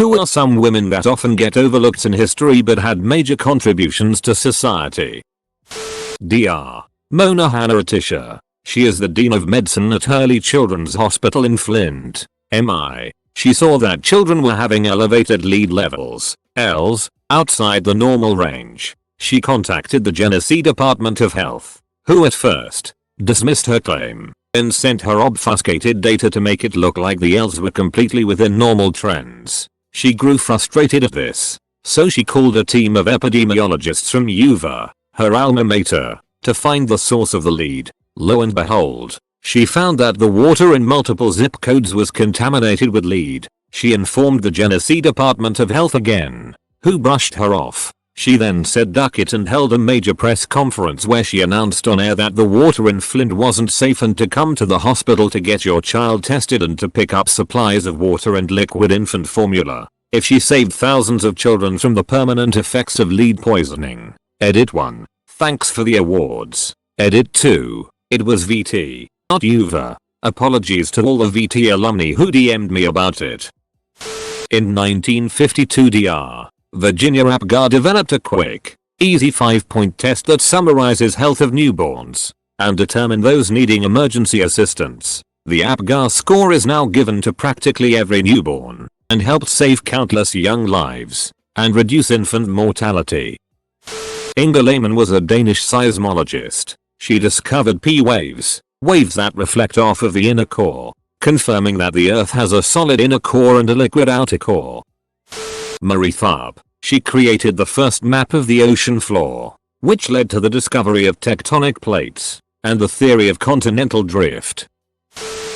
Who are some women that often get overlooked in history but had major contributions to society? Dr. Mona Hanna-Attisha. She is the Dean of Medicine at Hurley Children's Hospital in Flint, MI. She saw that children were having elevated lead levels, Ls, outside the normal range. She contacted the Genesee Department of Health, who at first dismissed her claim, and sent her obfuscated data to make it look like the Ls were completely within normal trends. She grew frustrated at this, so she called a team of epidemiologists from UVA, her alma mater, to find the source of the lead. Lo and behold, she found that the water in multiple zip codes was contaminated with lead. She informed the Genesee Department of Health again, who brushed her off. She then said duck it and held a major press conference where she announced on air that the water in Flint wasn't safe and to come to the hospital to get your child tested and to pick up supplies of water and liquid infant formula. If she saved thousands of children from the permanent effects of lead poisoning. Edit 1. Thanks for the awards. Edit 2. It was VT, not UVA. Apologies to all the VT alumni who DM'd me about it. In 1952 Dr. Virginia Apgar developed a quick, easy 5-point test that summarizes health of newborns and determined those needing emergency assistance. The Apgar score is now given to practically every newborn and helped save countless young lives and reduce infant mortality. Inga Lehmann was a Danish seismologist. She discovered P waves, waves that reflect off of the inner core, confirming that the Earth has a solid inner core and a liquid outer core. Marie Tharp. She created the first map of the ocean floor, which led to the discovery of tectonic plates and the theory of continental drift.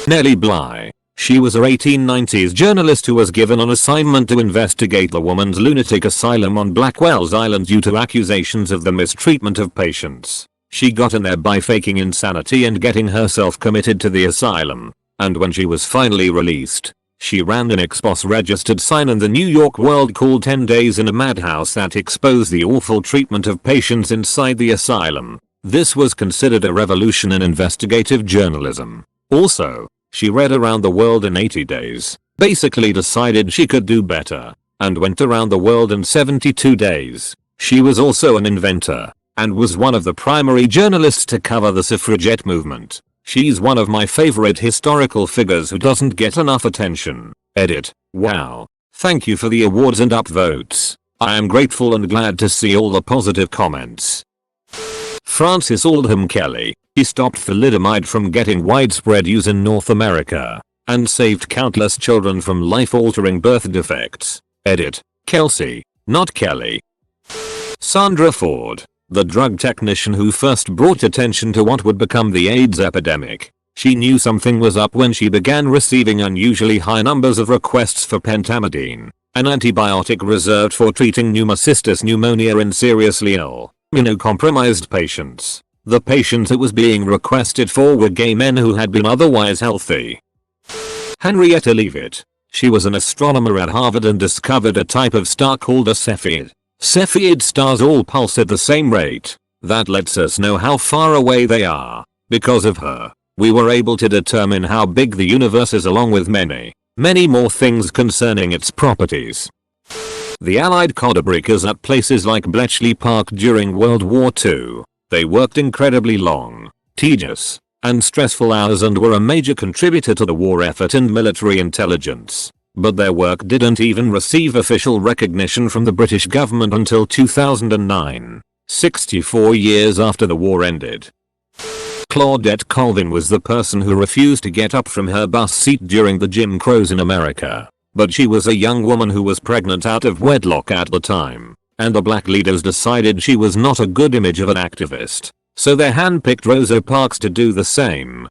Nellie Bly. She was a 1890s journalist who was given an assignment to investigate the woman's lunatic asylum on Blackwell's Island due to accusations of the mistreatment of patients. She got in there by faking insanity and getting herself committed to the asylum, and when she was finally released, she ran an ex-post registered sign in the New York World called 10 Days in a Madhouse that exposed the awful treatment of patients inside the asylum. This was considered a revolution in investigative journalism. Also, she read around the world in 80 days, basically decided she could do better, and went around the world in 72 days. She was also an inventor, and was one of the primary journalists to cover the suffragette movement. She's one of my favorite historical figures who doesn't get enough attention. Edit. Wow. Thank you for the awards and upvotes. I am grateful and glad to see all the positive comments. Frances Aldham Kelly. He stopped thalidomide from getting widespread use in North America and saved countless children from life-altering birth defects. Edit. Kelsey, not Kelly. Sandra Ford. The drug technician who first brought attention to what would become the AIDS epidemic. She knew something was up when she began receiving unusually high numbers of requests for pentamidine, an antibiotic reserved for treating pneumocystis pneumonia in seriously ill, immunocompromised patients. The patients it was being requested for were gay men who had been otherwise healthy. Henrietta Lax. She was an astronomer at Harvard and discovered a type of star called a Cepheid. Cepheid stars all pulse at the same rate. That lets us know how far away they are. Because of her, we were able to determine how big the universe is along with many more things concerning its properties. The Allied codebreakers at places like Bletchley Park during World War II. They worked incredibly long, tedious, and stressful hours and were a major contributor to the war effort and military intelligence. But their work didn't even receive official recognition from the British government until 2009, 64 years after the war ended. Claudette Colvin was the person who refused to get up from her bus seat during the Jim Crows in America. But she was a young woman who was pregnant out of wedlock at the time, and the black leaders decided she was not a good image of an activist, so they handpicked Rosa Parks to do the same.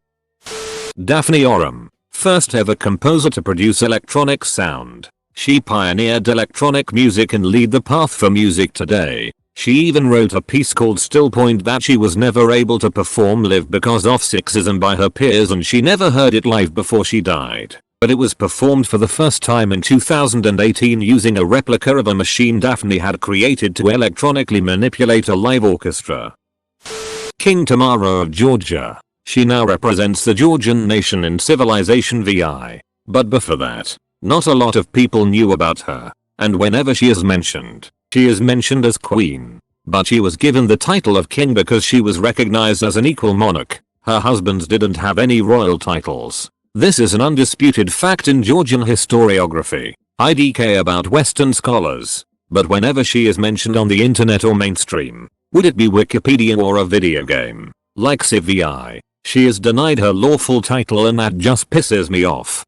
Daphne Auram. First ever composer to produce electronic sound. She pioneered electronic music and lead the path for music today. She even wrote a piece called Still Point that she was never able to perform live because of sexism by her peers, and she never heard it live before she died. But it was performed for the first time in 2018 using a replica of a machine Daphne had created to electronically manipulate a live orchestra. King Tamara of Georgia. She now represents the Georgian nation in Civilization VI. But before that, Not a lot of people knew about her, and whenever she is mentioned as queen. But she was given the title of king because she was recognized as an equal monarch. Her husbands didn't have any royal titles. This is an undisputed fact in Georgian historiography. IDK about Western scholars. But whenever she is mentioned on the internet or mainstream, would it be Wikipedia or a video game, like CVI, she is denied her lawful title, and that just pisses me off.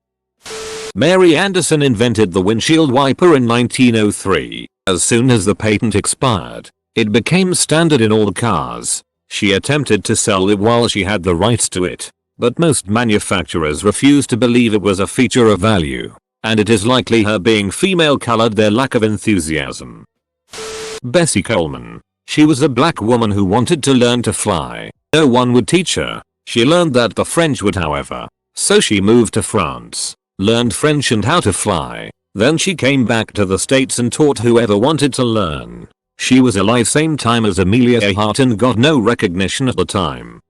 Mary Anderson invented the windshield wiper in 1903. As soon as the patent expired, it became standard in all cars. She attempted to sell it while she had the rights to it, but most manufacturers refused to believe it was a feature of value, and it is likely her being female colored their lack of enthusiasm. Bessie Coleman. She was a black woman who wanted to learn to fly. No one would teach her. She learned that the French would, however. So she moved to France, learned French and how to fly. Then she came back to the States and taught whoever wanted to learn. She was alive same time as Amelia Earhart and got no recognition at the time.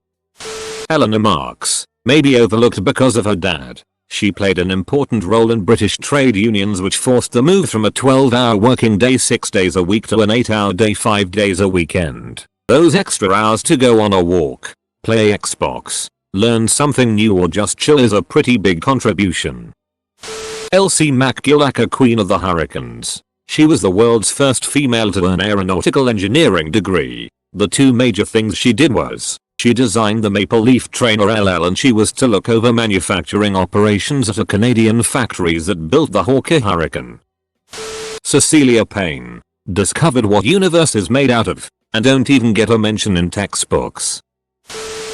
Eleanor Marx, maybe overlooked because of her dad. She played an important role in British trade unions, which forced the move from a 12-hour working day 6 days a week to an 8-hour day 5 days a weekend. Those extra hours to go on a walk, play Xbox, learn something new or just chill is a pretty big contribution. Elsie McGillacher, Queen of the Hurricanes. She was the world's first female to earn aeronautical engineering degree. The two major things she did was, she designed the Maple Leaf Trainer LL, and she was to look over manufacturing operations at a Canadian factories that built the Hawker Hurricane. Cecilia Payne. Discovered what universe is made out of, and don't even get a mention in textbooks.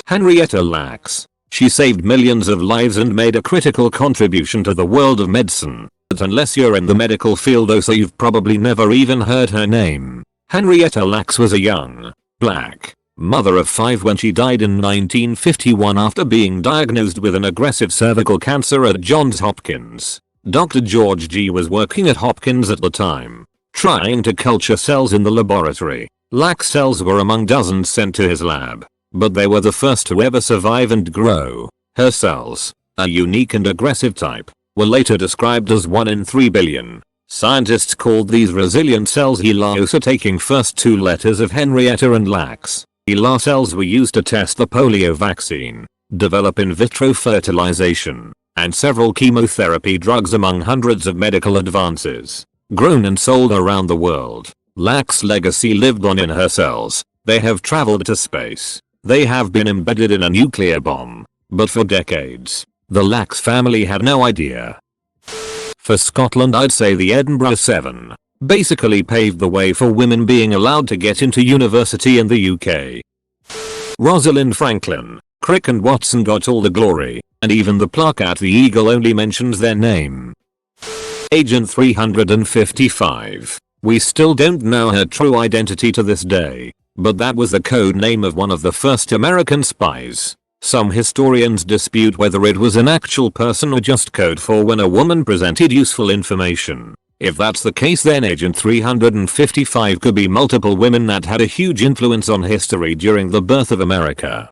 Henrietta Lax. She saved millions of lives and made a critical contribution to the world of medicine. But unless you're in the medical field, so you've probably never even heard her name. Henrietta Lax was a young, black mother of 5 when she died in 1951 after being diagnosed with an aggressive cervical cancer at Johns Hopkins. Dr. George G. was working at Hopkins at the time, trying to culture cells in the laboratory. Lax cells were among dozens sent to his lab, but they were the first to ever survive and grow. Her cells, a unique and aggressive type, were later described as 1 in 3 billion. Scientists called these resilient cells HeLa, taking first 2 letters of Henrietta and Lax. HeLa cells were used to test the polio vaccine, develop in vitro fertilization, and several chemotherapy drugs among hundreds of medical advances, grown and sold around the world. Lax's legacy lived on in her cells. They have traveled to space. They have been embedded in a nuclear bomb. But for decades, the Lax family had no idea. For Scotland, I'd say the Edinburgh 7 basically paved the way for women being allowed to get into university in the UK. Rosalind Franklin, Crick and Watson got all the glory, and even the plaque at the Eagle only mentions their name. Agent 355. We still don't know her true identity to this day, but that was the code name of one of the first American spies. Some historians dispute whether it was an actual person or just code for when a woman presented useful information. If that's the case, then Agent 355 could be multiple women that had a huge influence on history during the birth of America.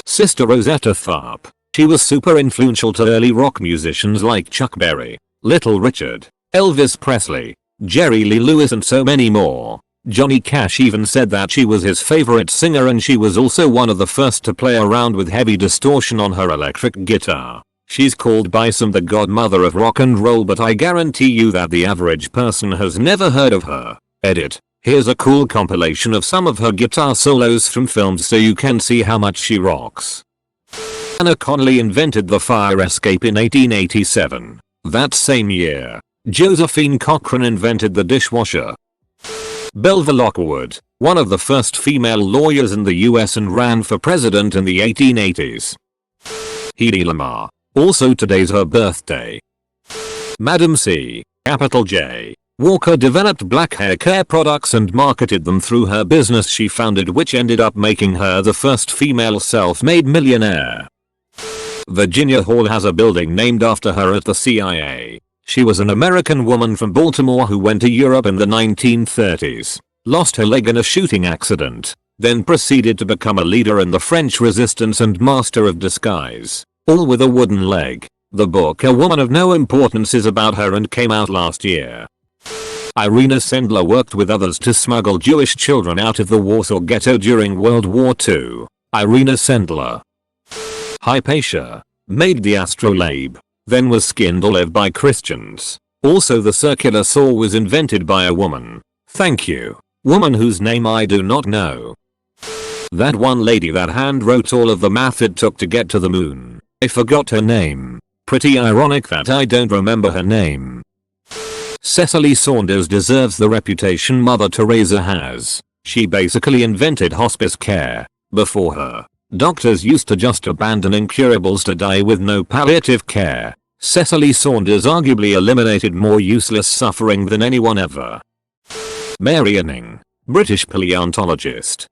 Sister Rosetta Tharpe. She was super influential to early rock musicians like Chuck Berry, Little Richard, Elvis Presley, Jerry Lee Lewis and so many more. Johnny Cash even said that she was his favorite singer, and she was also one of the first to play around with heavy distortion on her electric guitar. She's called by some the godmother of rock and roll, but I guarantee you that the average person has never heard of her. Edit. Here's a cool compilation of some of her guitar solos from films so you can see how much she rocks. Anna Connolly invented the fire escape in 1887. That same year, Josephine Cochrane invented the dishwasher. Belva Lockwood, one of the first female lawyers in the US and ran for president in the 1880s. Hedy Lamarr. Also today's her birthday. Madam C, capital J, Walker developed black hair care products and marketed them through her business she founded, which ended up making her the first female self-made millionaire. Virginia Hall has a building named after her at the CIA. She was an American woman from Baltimore who went to Europe in the 1930s, lost her leg in a shooting accident, then proceeded to become a leader in the French resistance and master of disguise, all with a wooden leg. The book A Woman of No Importance is about her and came out last year. Irina Sendler worked with others to smuggle Jewish children out of the Warsaw Ghetto during World War II. Irina Sendler. Hypatia. Made the astrolabe. Then was skinned alive by Christians. Also the circular saw was invented by a woman. Thank you. Woman whose name I do not know. That one lady that hand wrote all of the math it took to get to the moon. I forgot her name. Pretty ironic that I don't remember her name. Cecily Saunders deserves the reputation Mother Teresa has. She basically invented hospice care. Before her, doctors used to just abandon incurables to die with no palliative care. Cecily Saunders arguably eliminated more useless suffering than anyone ever. Mary Anning. British paleontologist.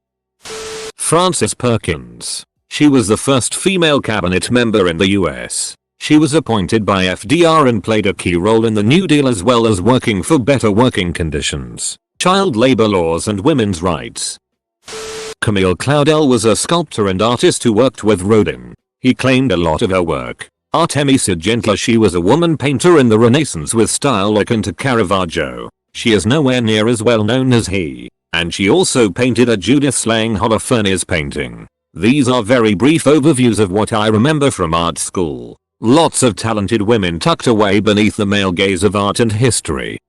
Frances Perkins. She was the first female cabinet member in the US. She was appointed by FDR and played a key role in the New Deal as well as working for better working conditions, child labor laws and women's rights. Camille Claudel was a sculptor and artist who worked with Rodin. He claimed a lot of her work. Artemisia Gentila. She was a woman painter in the Renaissance with style akin to Caravaggio. She is nowhere near as well known as he. And she also painted a Judith slaying Holofernes painting. These are very brief overviews of what I remember from art school. Lots of talented women tucked away beneath the male gaze of art and history.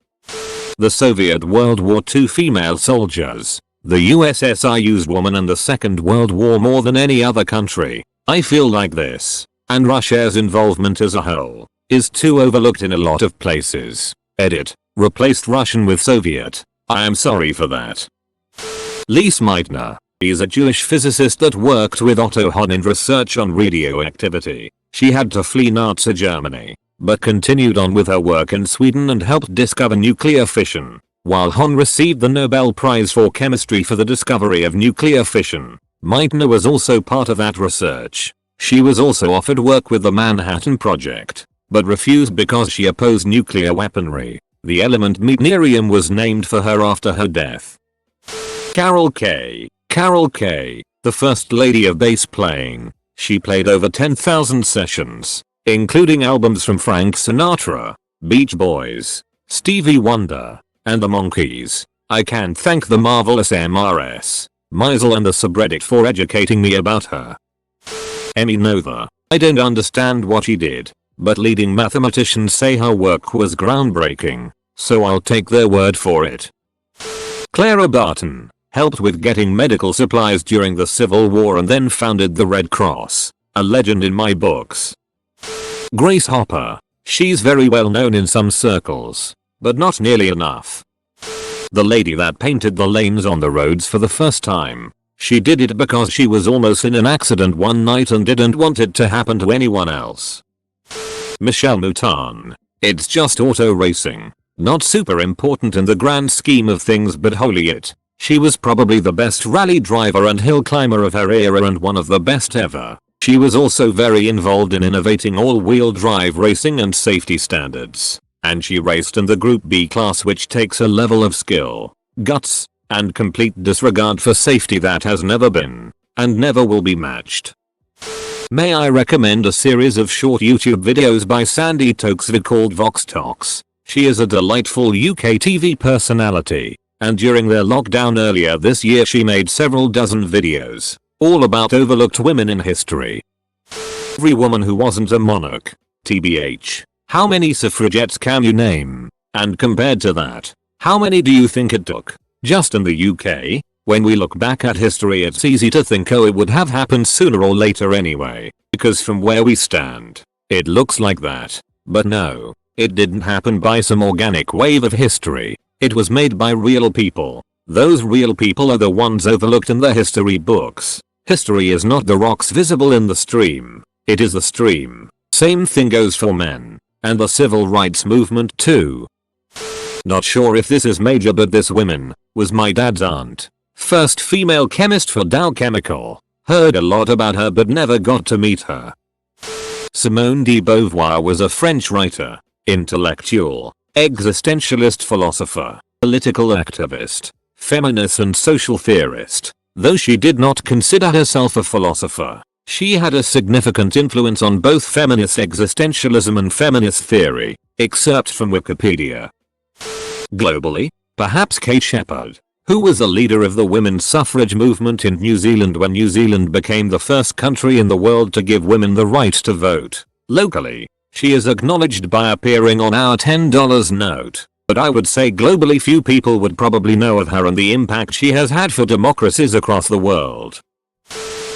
The Soviet World War II female soldiers. The USSR used women in the Second World War more than any other country. I feel like this, and Russia's involvement as a whole, is too overlooked in a lot of places. Edit. Replaced Russian with Soviet. I am sorry for that. Lis Meidner is a Jewish physicist that worked with Otto Hahn in research on radioactivity. She had to flee Nazi Germany, but continued on with her work in Sweden and helped discover nuclear fission. While Hahn received the Nobel Prize for Chemistry for the discovery of nuclear fission, Meitner was also part of that research. She was also offered work with the Manhattan Project, but refused because she opposed nuclear weaponry. The element meitnerium was named for her after her death. Carol Kay. Carol Kay, the first lady of bass playing. She played over 10,000 sessions, including albums from Frank Sinatra, Beach Boys, Stevie Wonder, and the Monkees. I can thank the marvelous MRS, Meisel and the subreddit for educating me about her. Emmy Noether. I don't understand what she did, but leading mathematicians say her work was groundbreaking, so I'll take their word for it. Clara Barton. Helped with getting medical supplies during the Civil War and then founded the Red Cross. A legend in my books. Grace Hopper. She's very well known in some circles, but not nearly enough. The lady that painted the lanes on the roads for the first time. She did it because she was almost in an accident one night and didn't want it to happen to anyone else. Michelle Mouton. It's just auto racing. Not super important in the grand scheme of things, but holy it. She was probably the best rally driver and hill climber of her era and one of the best ever. She was also very involved in innovating all-wheel drive racing and safety standards. And she raced in the Group B class, which takes a level of skill, guts, and complete disregard for safety that has never been, and never will be matched. May I recommend a series of short YouTube videos by Sandy Tokesvid called Vox Talks. She is a delightful UK TV personality. And during their lockdown earlier this year she made several dozen videos, all about overlooked women in history. Every woman who wasn't a monarch. TBH. How many suffragettes can you name? And compared to that, how many do you think it took? Just in the UK? When we look back at history it's easy to think it would have happened sooner or later anyway, because from where we stand, it looks like that. But no, it didn't happen by some organic wave of history. It was made by real people. Those real people are the ones overlooked in the history books. History is not the rocks visible in the stream. It is the stream. Same thing goes for men. And the civil rights movement too. Not sure if this is major, but this woman was my dad's aunt. First female chemist for Dow Chemical. Heard a lot about her but never got to meet her. Simone De Beauvoir was a French writer, intellectual, existentialist philosopher, political activist, feminist and social theorist. Though she did not consider herself a philosopher, She had a significant influence on both feminist existentialism and feminist theory. Excerpt from Wikipedia. Globally, perhaps Kate Sheppard, who was a leader of the women's suffrage movement in New Zealand when New Zealand became the first country in the world to give women the right to vote. Locally, she is acknowledged by appearing on our $10 note, but I would say globally few people would probably know of her and the impact she has had for democracies across the world.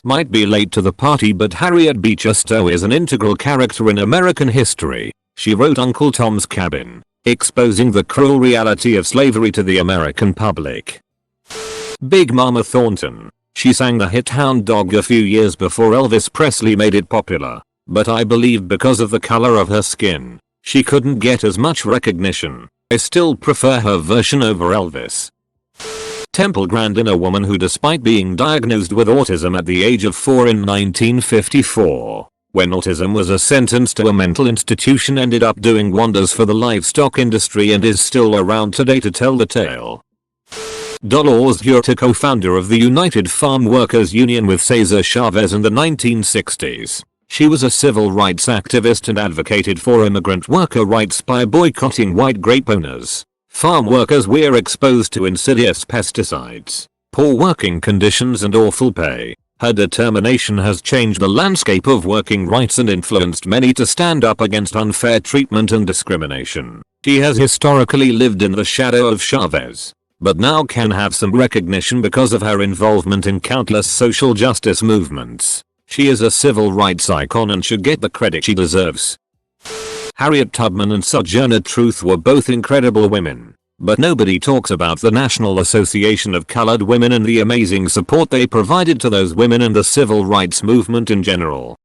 Might be late to the party, but Harriet Beecher Stowe is an integral character in American history. She wrote Uncle Tom's Cabin, exposing the cruel reality of slavery to the American public. Big Mama Thornton. She sang the hit Hound Dog a few years before Elvis Presley made it popular, but I believe because of the color of her skin, she couldn't get as much recognition. I still prefer her version over Elvis. Temple Grandin, a woman who, despite being diagnosed with autism at the age of 4 in 1954, when autism was a sentence to a mental institution, ended up doing wonders for the livestock industry and is still around today to tell the tale. Dolores Huerta, co-founder of the United Farm Workers Union with Cesar Chavez in the 1960s. She was a civil rights activist and advocated for immigrant worker rights by boycotting white grape owners. Farm workers were exposed to insidious pesticides, poor working conditions and awful pay. Her determination has changed the landscape of working rights and influenced many to stand up against unfair treatment and discrimination. She has historically lived in the shadow of Chavez, but now can have some recognition because of her involvement in countless social justice movements. She is a civil rights icon and should get the credit she deserves. Harriet Tubman and Sojourner Truth were both incredible women, but nobody talks about the National Association of Colored Women and the amazing support they provided to those women and the civil rights movement in general.